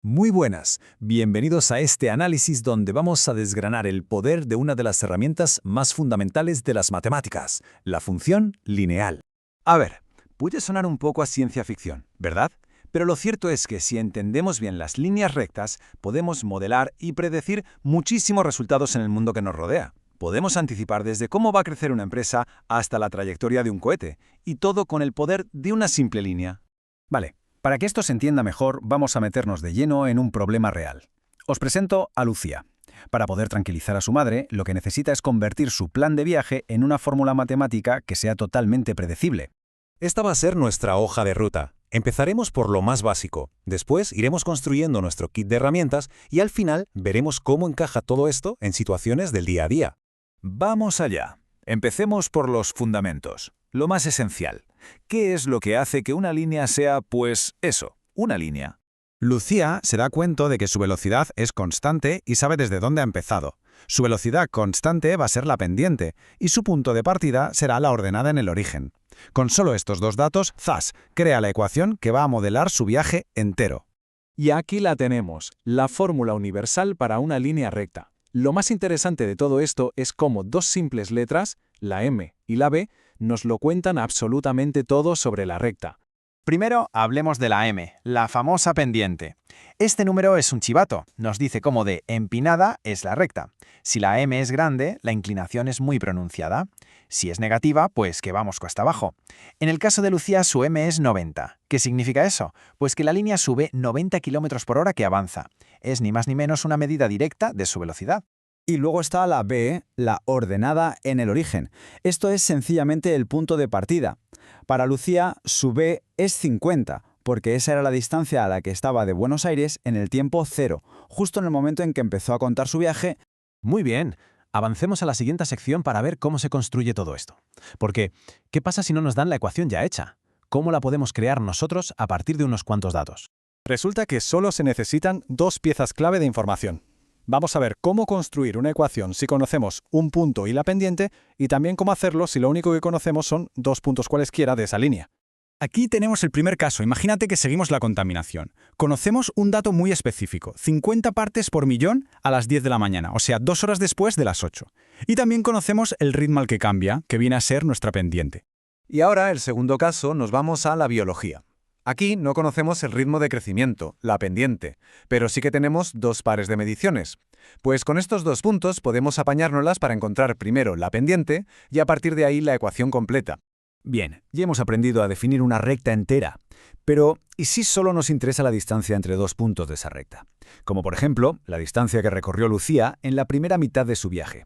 Muy buenas, bienvenidos a este análisis donde vamos a desgranar el poder de una de las herramientas más fundamentales de las matemáticas, la función lineal. A ver, puede sonar un poco a ciencia ficción, ¿verdad? Pero lo cierto es que si entendemos bien las líneas rectas, podemos modelar y predecir muchísimos resultados en el mundo que nos rodea. Podemos anticipar desde cómo va a crecer una empresa hasta la trayectoria de un cohete, y todo con el poder de una simple línea. Vale. Para que esto se entienda mejor, vamos a meternos de lleno en un problema real. Os presento a Lucía. Para poder tranquilizar a su madre, lo que necesita es convertir su plan de viaje en una fórmula matemática que sea totalmente predecible. Esta va a ser nuestra hoja de ruta. Empezaremos por lo más básico, después iremos construyendo nuestro kit de herramientas y al final veremos cómo encaja todo esto en situaciones del día a día. Vamos allá. Empecemos por los fundamentos, lo más esencial. ¿Qué es lo que hace que una línea sea, pues, eso, una línea? Lucía se da cuenta de que su velocidad es constante y sabe desde dónde ha empezado. Su velocidad constante va a ser la pendiente y su punto de partida será la ordenada en el origen. Con solo estos dos datos, ¡zas!, crea la ecuación que va a modelar su viaje entero. Y aquí la tenemos, la fórmula universal para una línea recta. Lo más interesante de todo esto es cómo dos simples letras, la M y la B, nos lo cuentan absolutamente todo sobre la recta. Primero, hablemos de la M, la famosa pendiente. Este número es un chivato, nos dice cómo de empinada es la recta. Si la M es grande, la inclinación es muy pronunciada. Si es negativa, pues que vamos cuesta abajo. En el caso de Lucía, su M es 90. ¿Qué significa eso? Pues que la línea sube 90 km por hora que avanza. Es ni más ni menos una medida directa de su velocidad. Y luego está la B, la ordenada en el origen. Esto es sencillamente el punto de partida. Para Lucía, su B es 50, porque esa era la distancia a la que estaba de Buenos Aires en el tiempo cero, justo en el momento en que empezó a contar su viaje. Muy bien, avancemos a la siguiente sección para ver cómo se construye todo esto. Porque, ¿qué pasa si no nos dan la ecuación ya hecha? ¿Cómo la podemos crear nosotros a partir de unos cuantos datos? Resulta que solo se necesitan dos piezas clave de información. Vamos a ver cómo construir una ecuación si conocemos un punto y la pendiente, y también cómo hacerlo si lo único que conocemos son dos puntos cualesquiera de esa línea. Aquí tenemos el primer caso. Imagínate que seguimos la contaminación. Conocemos un dato muy específico, 50 partes por millón a las 10 de la mañana, o sea, 2 horas después de las 8. Y también conocemos el ritmo al que cambia, que viene a ser nuestra pendiente. Y ahora, el segundo caso, nos vamos a la biología. Aquí no conocemos el ritmo de crecimiento, la pendiente, pero sí que tenemos dos pares de mediciones. Pues con estos dos puntos podemos apañárnoslas para encontrar primero la pendiente y a partir de ahí la ecuación completa. Bien, ya hemos aprendido a definir una recta entera. Pero, ¿y si solo nos interesa la distancia entre dos puntos de esa recta? Como por ejemplo, la distancia que recorrió Lucía en la primera mitad de su viaje.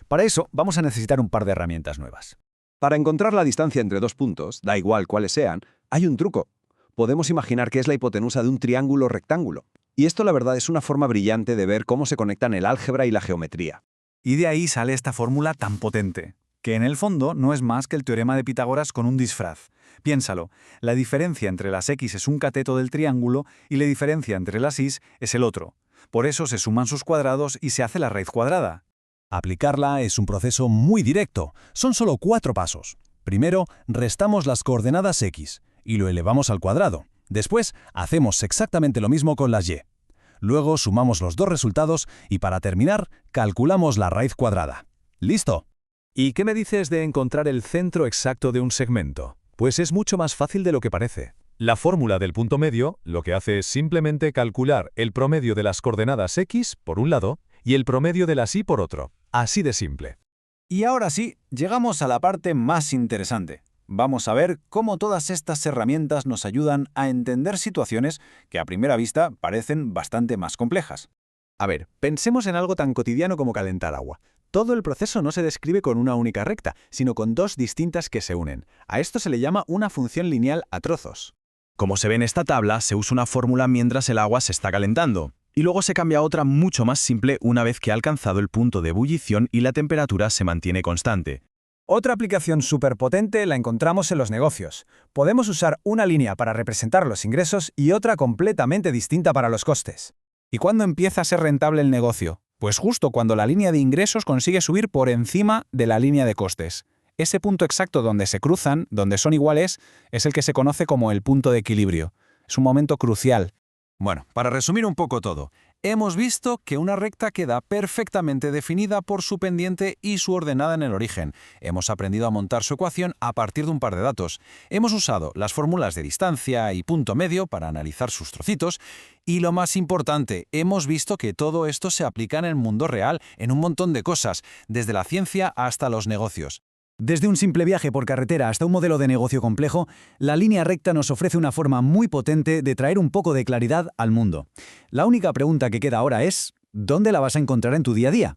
Para eso vamos a necesitar un par de herramientas nuevas. Para encontrar la distancia entre dos puntos, da igual cuáles sean, hay un truco. Podemos imaginar que es la hipotenusa de un triángulo rectángulo. Y esto la verdad es una forma brillante de ver cómo se conectan el álgebra y la geometría. Y de ahí sale esta fórmula tan potente, que en el fondo no es más que el teorema de Pitágoras con un disfraz. Piénsalo, la diferencia entre las x es un cateto del triángulo y la diferencia entre las y es el otro. Por eso se suman sus cuadrados y se hace la raíz cuadrada. Aplicarla es un proceso muy directo. Son solo 4 pasos. Primero, restamos las coordenadas x y lo elevamos al cuadrado. Después, hacemos exactamente lo mismo con las y. Luego sumamos los dos resultados y para terminar, calculamos la raíz cuadrada. ¡Listo! ¿Y qué me dices de encontrar el centro exacto de un segmento? Pues es mucho más fácil de lo que parece. La fórmula del punto medio lo que hace es simplemente calcular el promedio de las coordenadas x por un lado y el promedio de las y por otro. Así de simple. Y ahora sí, llegamos a la parte más interesante. Vamos a ver cómo todas estas herramientas nos ayudan a entender situaciones que a primera vista parecen bastante más complejas. A ver, pensemos en algo tan cotidiano como calentar agua. Todo el proceso no se describe con una única recta, sino con dos distintas que se unen. A esto se le llama una función lineal a trozos. Como se ve en esta tabla, se usa una fórmula mientras el agua se está calentando. Y luego se cambia a otra mucho más simple una vez que ha alcanzado el punto de ebullición y la temperatura se mantiene constante. Otra aplicación superpotente la encontramos en los negocios. Podemos usar una línea para representar los ingresos y otra completamente distinta para los costes. ¿Y cuándo empieza a ser rentable el negocio? Pues justo cuando la línea de ingresos consigue subir por encima de la línea de costes. Ese punto exacto donde se cruzan, donde son iguales, es el que se conoce como el punto de equilibrio. Es un momento crucial. Bueno, para resumir un poco todo, hemos visto que una recta queda perfectamente definida por su pendiente y su ordenada en el origen. Hemos aprendido a montar su ecuación a partir de un par de datos. Hemos usado las fórmulas de distancia y punto medio para analizar sus trocitos. Y lo más importante, hemos visto que todo esto se aplica en el mundo real, en un montón de cosas, desde la ciencia hasta los negocios. Desde un simple viaje por carretera hasta un modelo de negocio complejo, la línea recta nos ofrece una forma muy potente de traer un poco de claridad al mundo. La única pregunta que queda ahora es, ¿dónde la vas a encontrar en tu día a día?